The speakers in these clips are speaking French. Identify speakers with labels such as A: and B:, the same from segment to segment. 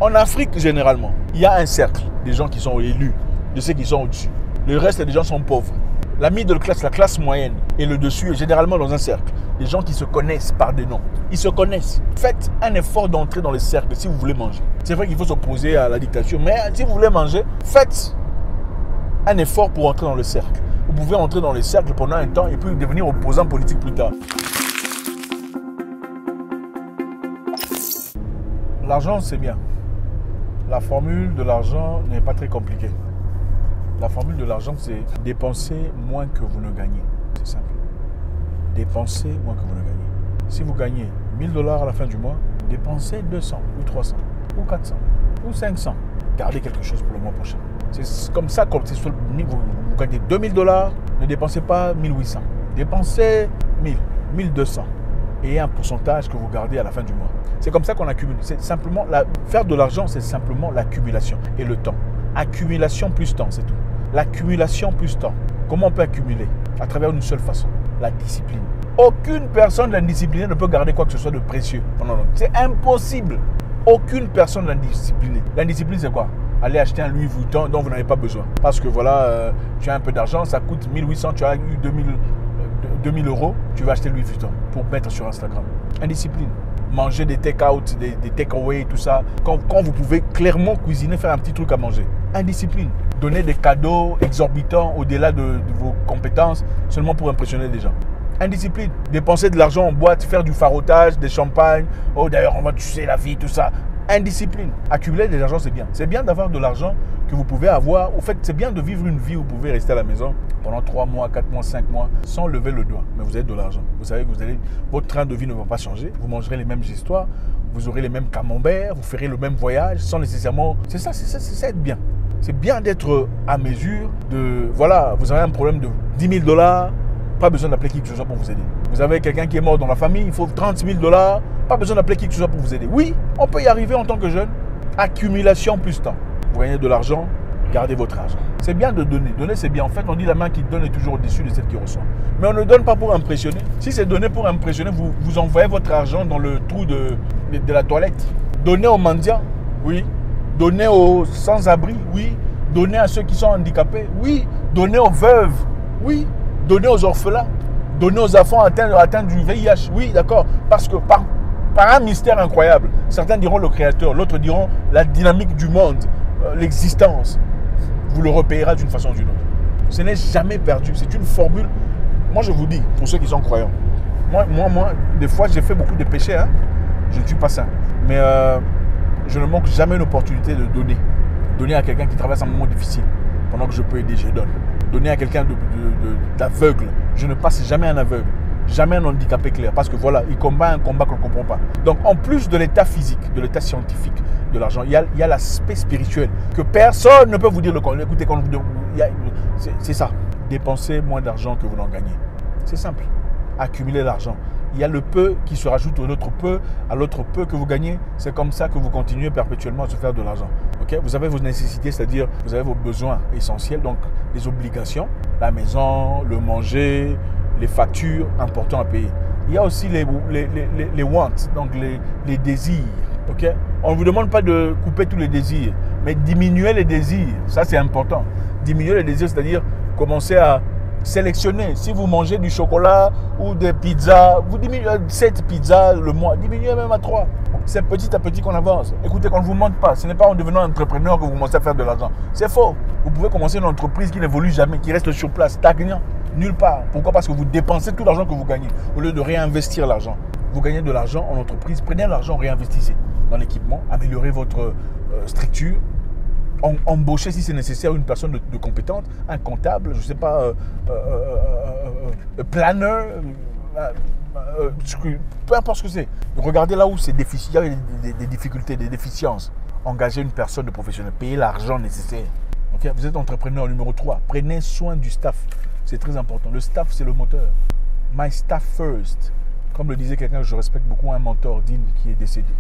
A: En Afrique, généralement, il y a un cercle des gens qui sont élus, de ceux qui sont au-dessus. Le reste des gens sont pauvres. La middle class, la classe moyenne et le dessus est généralement dans un cercle. Des gens qui se connaissent par des noms. Ils se connaissent. Faites un effort d'entrer dans le cercle si vous voulez manger. C'est vrai qu'il faut s'opposer à la dictature, mais si vous voulez manger, faites un effort pour entrer dans le cercle. Vous pouvez entrer dans le cercle pendant un temps et puis devenir opposant politique plus tard. L'argent, c'est bien. La formule de l'argent n'est pas très compliquée. La formule de l'argent, c'est dépenser moins que vous ne gagnez. C'est simple. Dépensez moins que vous ne gagnez. Si vous gagnez 1000 $ à la fin du mois, dépensez 200 ou 300 ou 400 ou 500. Gardez quelque chose pour le mois prochain. C'est comme ça, comme vous gagnez 2000 $, ne dépensez pas 1800. Dépensez 1000, 1200. Et un pourcentage que vous gardez à la fin du mois. C'est comme ça qu'on accumule. C'est simplement faire de l'argent, c'est simplement l'accumulation et le temps. Accumulation plus temps, c'est tout. L'accumulation plus temps. Comment on peut accumuler? À travers une seule façon, la discipline. Aucune personne indisciplinée ne peut garder quoi que ce soit de précieux pendant longtemps. C'est impossible. Aucune personne indisciplinée. L'indiscipline, c'est quoi? Aller acheter un Louis Vuitton dont vous n'avez pas besoin. Parce que voilà, tu as un peu d'argent, ça coûte 1800, tu as eu 2000 €, tu vas acheter Louis Vuitton pour mettre sur Instagram. Indiscipline. Manger des take-out, des take-away, tout ça. Quand vous pouvez clairement cuisiner, faire un petit truc à manger. Indiscipline. Donner des cadeaux exorbitants au-delà de vos compétences seulement pour impressionner les gens. Indiscipline. Dépenser de l'argent en boîte, faire du farotage, des champagnes. Oh d'ailleurs, on va tuer la vie, tout ça. Indiscipline. Accumuler de l'argent, c'est bien. C'est bien d'avoir de l'argent que vous pouvez avoir. Au fait, c'est bien de vivre une vie où vous pouvez rester à la maison pendant 3 mois, 4 mois, 5 mois, sans lever le doigt. Mais vous avez de l'argent. Vous savez que votre train de vie ne va pas changer. Vous mangerez les mêmes histoires, vous aurez les mêmes camemberts, vous ferez le même voyage sans nécessairement... C'est ça être bien. C'est bien d'être à mesure de... Voilà, vous avez un problème de 10 000 $, pas besoin d'appeler qui que ce soit pour vous aider. Vous avez quelqu'un qui est mort dans la famille, il faut 30 000 $, pas besoin d'appeler qui que ce soit pour vous aider. Oui, on peut y arriver en tant que jeune. Accumulation plus temps. Vous gagnez de l'argent, gardez votre argent. C'est bien de donner. Donner, c'est bien. En fait, on dit la main qui donne est toujours au-dessus de celle qui reçoit. Mais on ne donne pas pour impressionner. Si c'est donner pour impressionner, vous envoyez votre argent dans le trou de la toilette. Donnez aux mendiants, oui. Donnez aux sans-abri, oui. Donnez à ceux qui sont handicapés, oui. Donnez aux veuves, oui. Donnez aux orphelins. Donnez aux enfants atteints du VIH, oui, d'accord. Parce que par un mystère incroyable, certains diront le créateur, l'autre diront la dynamique du monde, l'existence. Vous le repayera d'une façon ou d'une autre. Ce n'est jamais perdu. C'est une formule. Moi, je vous dis, pour ceux qui sont croyants, moi des fois, j'ai fait beaucoup de péchés. Hein. Je ne suis pas saint. Mais je ne manque jamais une opportunité de donner. Donner à quelqu'un qui traverse un moment difficile. Pendant que je peux aider, je donne. Donner à quelqu'un d'aveugle. Je ne passe jamais un aveugle. Jamais un handicapé clair. Parce que voilà, il combat un combat qu'on ne comprend pas. Donc, en plus de l'état physique, de l'état scientifique de l'argent, il y a l'aspect spirituel que personne ne peut vous dire le contraire. Écoutez, c'est ça. Dépensez moins d'argent que vous n'en gagnez. C'est simple. Accumulez l'argent. Il y a le peu qui se rajoute à l'autre peu que vous gagnez. C'est comme ça que vous continuez perpétuellement à se faire de l'argent. Okay? Vous avez vos nécessités, c'est-à-dire vous avez vos besoins essentiels, donc les obligations, la maison, le manger, les factures importants à payer. Il y a aussi les wants, donc les désirs. Okay? On ne vous demande pas de couper tous les désirs, mais diminuer les désirs. Ça, c'est important. Diminuer les désirs, c'est-à-dire commencer à sélectionner. Si vous mangez du chocolat ou des pizzas, vous diminuez 7 pizzas le mois, diminuez même à 3. C'est petit à petit qu'on avance. Écoutez, qu'on ne vous mente pas. Ce n'est pas en devenant entrepreneur que vous commencez à faire de l'argent. C'est faux. Vous pouvez commencer une entreprise qui n'évolue jamais, qui reste sur place, stagnant, nulle part. Pourquoi? Parce que vous dépensez tout l'argent que vous gagnez au lieu de réinvestir l'argent. Vous gagnez de l'argent en entreprise, prenez l'argent, réinvestissez dans l'équipement, améliorez votre structure. Embaucher si c'est nécessaire une personne de compétente, un comptable, je ne sais pas, planeur, peu importe ce que c'est. Regardez là où c'est déficient, il y a des difficultés, des déficiences. Engagez une personne de professionnel, payez l'argent nécessaire. Okay? Vous êtes entrepreneur numéro 3, prenez soin du staff, c'est très important. Le staff, c'est le moteur. My staff first. Comme le disait quelqu'un que je respecte beaucoup, un mentor digne qui est décédé.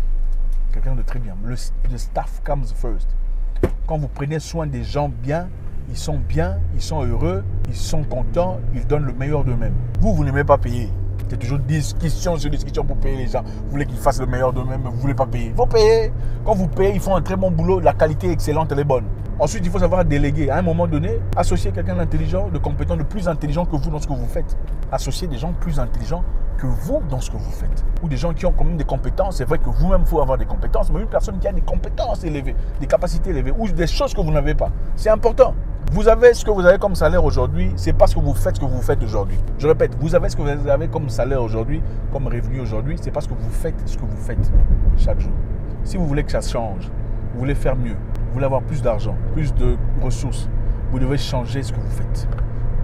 A: Quelqu'un de très bien. Le staff comes first. Quand vous prenez soin des gens bien, ils sont heureux, ils sont contents, ils donnent le meilleur d'eux-mêmes. Vous n'aimez pas payer. C'est toujours discussion sur discussion pour payer les gens. Vous voulez qu'ils fassent le meilleur d'eux-mêmes, mais vous ne voulez pas payer. Il faut payer. Quand vous payez, ils font un très bon boulot. La qualité est excellente, elle est bonne. Ensuite, il faut savoir déléguer. À un moment donné, associer quelqu'un d'intelligent, de compétent, de plus intelligent que vous dans ce que vous faites. Associer des gens plus intelligents que vous dans ce que vous faites. Ou des gens qui ont quand même des compétences. C'est vrai que vous-même, il faut avoir des compétences, mais une personne qui a des compétences élevées, des capacités élevées, ou des choses que vous n'avez pas. C'est important. Vous avez ce que vous avez comme salaire aujourd'hui, c'est parce que vous faites ce que vous faites aujourd'hui. Je répète, vous avez ce que vous avez comme salaire aujourd'hui, comme revenu aujourd'hui, c'est parce que vous faites ce que vous faites chaque jour. Si vous voulez que ça change, vous voulez faire mieux, vous voulez avoir plus d'argent, plus de ressources, vous devez changer ce que vous faites.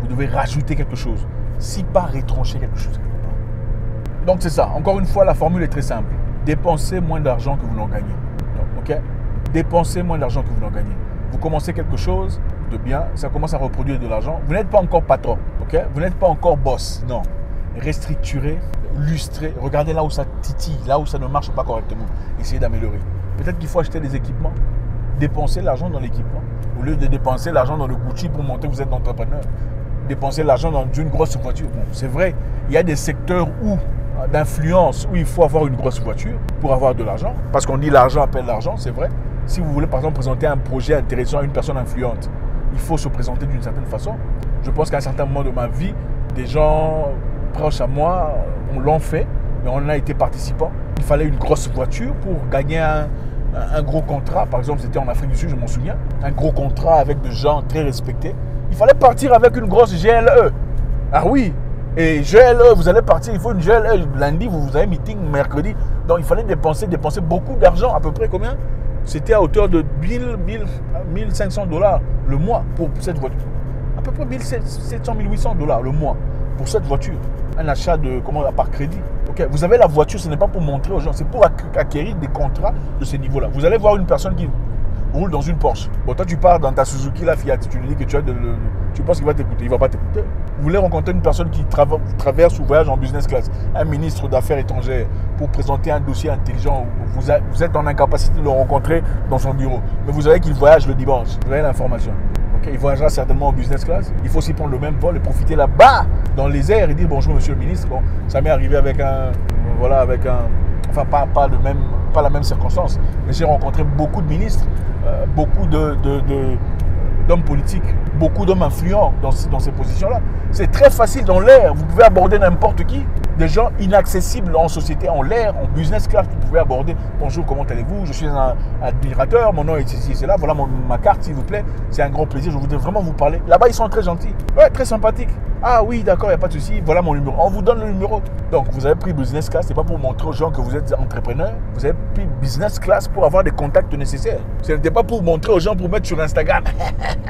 A: Vous devez rajouter quelque chose, si pas retrancher quelque chose quelque part. Donc c'est ça. Encore une fois, la formule est très simple. Dépensez moins d'argent que vous n'en gagnez. Ok? Dépensez moins d'argent que vous n'en gagnez. Vous commencez quelque chose de bien, ça commence à reproduire de l'argent. Vous n'êtes pas encore patron, ok? Vous n'êtes pas encore boss, non. Restructurez, lustrez, regardez là où ça titille, là où ça ne marche pas correctement. Essayez d'améliorer. Peut-être qu'il faut acheter des équipements, dépenser l'argent dans l'équipement, au lieu de dépenser l'argent dans le Gucci pour montrer que vous êtes entrepreneur. Dépenser l'argent dans une grosse voiture. Bon, c'est vrai, il y a des secteurs d'influence où il faut avoir une grosse voiture pour avoir de l'argent. Parce qu'on dit l'argent appelle l'argent, c'est vrai. Si vous voulez par exemple présenter un projet intéressant à une personne influente, il faut se présenter d'une certaine façon. Je pense qu'à un certain moment de ma vie, des gens proches à moi, on l'ont fait, mais on a été participants. Il fallait une grosse voiture pour gagner un gros contrat. Par exemple, c'était en Afrique du Sud, je m'en souviens. Un gros contrat avec des gens très respectés. Il fallait partir avec une grosse GLE. Ah oui, et GLE, vous allez partir, il faut une GLE. Lundi, vous avez meeting, mercredi. Donc, il fallait dépenser beaucoup d'argent. À peu près combien? C'était à hauteur de 1500 $ le mois pour cette voiture. À peu près 1700, 1800 $ le mois pour cette voiture. Un achat par crédit. Okay. Vous avez la voiture, ce n'est pas pour montrer aux gens, c'est pour acquérir des contrats de ce niveau-là. Vous allez voir une personne qui roule dans une Porsche. Bon, toi, tu pars dans ta Suzuki, la Fiat, tu lui dis que tu penses qu'il va t'écouter. Il ne va pas t'écouter. Vous voulez rencontrer une personne qui traverse ou voyage en business class, un ministre d'affaires étrangères, pour présenter un dossier intelligent. Vous êtes en incapacité de le rencontrer dans son bureau. Mais vous savez qu'il voyage le dimanche. Vous avez l'information. Okay. Il voyagera certainement en business class. Il faut aussi prendre le même vol et profiter là-bas, dans les airs, et dire bonjour, monsieur le ministre. Bon, ça m'est arrivé avec enfin, pas la même circonstance. Mais j'ai rencontré beaucoup de ministres, beaucoup d'hommes politiques, beaucoup d'hommes influents dans ces positions-là. C'est très facile dans l'air. Vous pouvez aborder n'importe qui. Des gens inaccessibles en société, en l'air, en business class, vous pouvez aborder. Bonjour, comment allez-vous? Je suis un admirateur, mon nom est ici, c'est là. Voilà ma carte, s'il vous plaît. C'est un grand plaisir, je voudrais vraiment vous parler. Là-bas, ils sont très gentils, ouais, très sympathiques. Ah oui, d'accord, il n'y a pas de souci. Voilà mon numéro. On vous donne le numéro. Donc, vous avez pris business class, ce n'est pas pour montrer aux gens que vous êtes entrepreneur. Vous avez pris business class pour avoir des contacts nécessaires. Ce n'était pas pour montrer aux gens, pour mettre sur Instagram.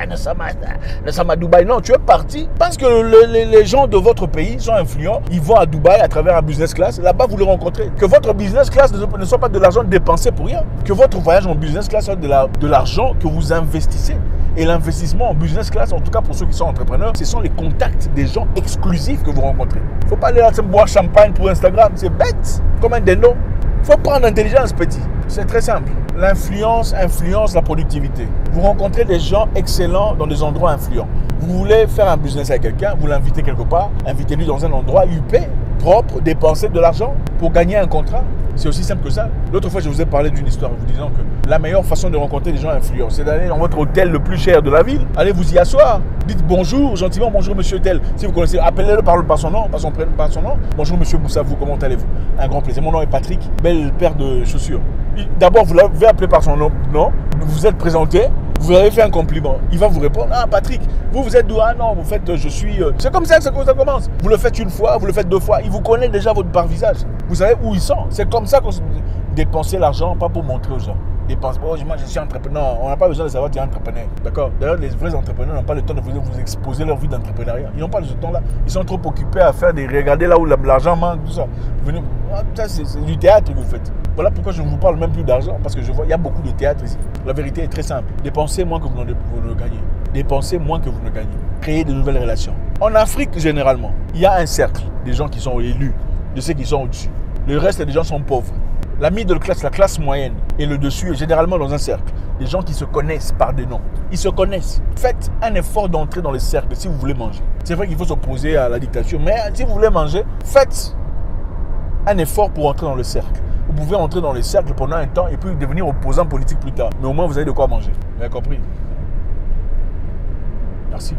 A: Nous sommes à Dubaï. Non, tu es parti parce que les gens de votre pays sont influents. Ils vont à Dubaï à travers un business class. Là-bas, vous les rencontrez. Que votre business class ne soit pas de l'argent dépensé pour rien. Que votre voyage en business class soit de l'argent que vous investissez. Et l'investissement en business class, en tout cas pour ceux qui sont entrepreneurs, ce sont les contacts des gens exclusifs que vous rencontrez. Il ne faut pas aller là boire champagne pour Instagram. C'est bête, comme un dindon. Il faut prendre l'intelligence, petit. C'est très simple. L'influence influence la productivité. Vous rencontrez des gens excellents dans des endroits influents. Vous voulez faire un business avec quelqu'un, vous l'invitez quelque part, invitez-lui dans un endroit UP, propre, dépenser de l'argent pour gagner un contrat. C'est aussi simple que ça. L'autre fois, je vous ai parlé d'une histoire en vous disant que la meilleure façon de rencontrer des gens influents, c'est d'aller dans votre hôtel le plus cher de la ville. Allez vous y asseoir. Dites bonjour, gentiment, bonjour monsieur tel. Si vous connaissez, appelez-le par son nom, par son nom. Bonjour monsieur Boussavou, comment allez-vous? Un grand plaisir. Mon nom est Patrick, belle paire de chaussures. D'abord, vous l'avez appelé par son nom, vous vous êtes présenté, vous avez fait un compliment. Il va vous répondre, ah Patrick, vous êtes d'où? Ah non, vous faites, je suis... C'est comme ça que ça commence. Vous le faites une fois, vous le faites deux fois. Il vous connaît déjà par visage. Vous savez où ils sont. C'est comme ça qu'on dépense l'argent, pas pour montrer aux gens. Dépense, oh, moi je suis entrepreneur. On n'a pas besoin de savoir que tu es entrepreneur. D'accord? D'ailleurs, les vrais entrepreneurs n'ont pas le temps de vous exposer leur vie d'entrepreneuriat. Ils n'ont pas ce temps-là. Ils sont trop occupés à regarder là où l'argent manque, tout ça. Ça, c'est du théâtre que vous faites. Voilà pourquoi je ne vous parle même plus d'argent, parce que je vois, il y a beaucoup de théâtre ici. La vérité est très simple. Dépensez moins que vous ne gagnez. Dépensez moins que vous ne gagnez. Créez de nouvelles relations. En Afrique, généralement, il y a un cercle des gens qui sont élus, de ceux qui sont au-dessus. Le reste des gens sont pauvres. La middle class, la classe moyenne, et le dessus est généralement dans un cercle. Des gens qui se connaissent par des noms. Ils se connaissent. Faites un effort d'entrer dans les cercles si vous voulez manger. C'est vrai qu'il faut s'opposer à la dictature, mais si vous voulez manger, faites un effort pour entrer dans le cercle. Vous pouvez entrer dans le cercle pendant un temps et puis devenir opposant politique plus tard. Mais au moins, vous avez de quoi manger. Vous avez compris? Merci.